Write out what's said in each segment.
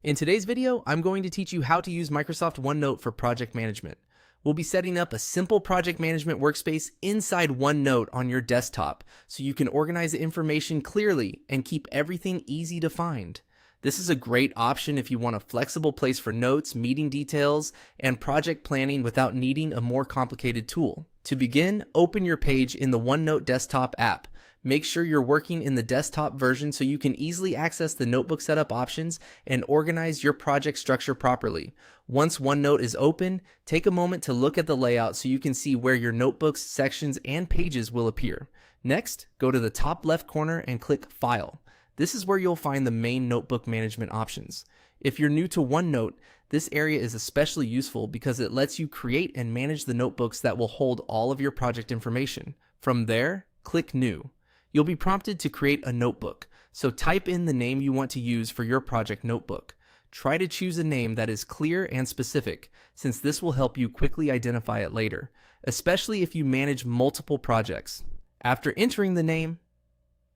In today's video, I'm going to teach you how to use Microsoft OneNote for project management. We'll be setting up a simple project management workspace inside OneNote on your desktop so you can organize the information clearly and keep everything easy to find. This is a great option if you want a flexible place for notes, meeting details, and project planning without needing a more complicated tool. To begin, open your page in the OneNote desktop app. Make sure you're working in the desktop version so you can easily access the notebook setup options and organize your project structure properly. Once OneNote is open, take a moment to look at the layout so you can see where your notebooks, sections, and pages will appear. Next, go to the top left corner and click File. This is where you'll find the main notebook management options. If you're new to OneNote, this area is especially useful because it lets you create and manage the notebooks that will hold all of your project information. From there, click New. You'll be prompted to create a notebook, so type in the name you want to use for your project notebook. Try to choose a name that is clear and specific, since this will help you quickly identify it later, especially if you manage multiple projects. After entering the name,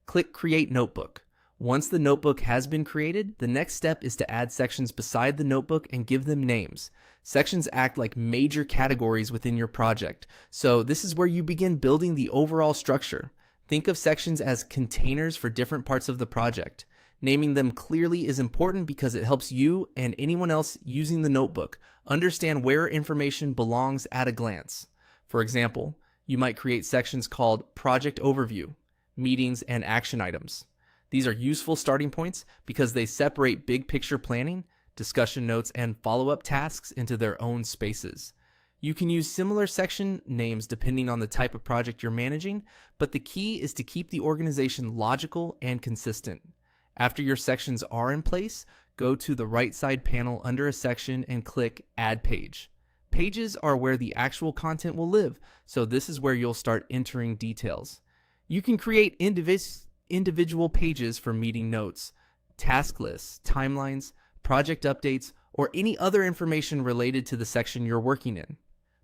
click Create Notebook. Once the notebook has been created, the next step is to add sections beside the notebook and give them names. Sections act like major categories within your project, so this is where you begin building the overall structure. Think of sections as containers for different parts of the project. Naming them clearly is important because it helps you and anyone else using the notebook understand where information belongs at a glance. For example, you might create sections called Project Overview, Meetings, and Action Items. These are useful starting points because they separate big picture planning, discussion notes, and follow-up tasks into their own spaces. You can use similar section names depending on the type of project you're managing, but the key is to keep the organization logical and consistent. After your sections are in place, go to the right side panel under a section and click Add Page. Pages are where the actual content will live, so this is where you'll start entering details. You can create individual pages for meeting notes, task lists, timelines, project updates, or any other information related to the section you're working in.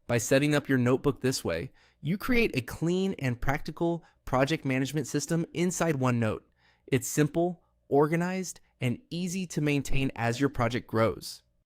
By setting up your notebook this way, you create a clean and practical project management system inside OneNote. It's simple, organized, and easy to maintain as your project grows.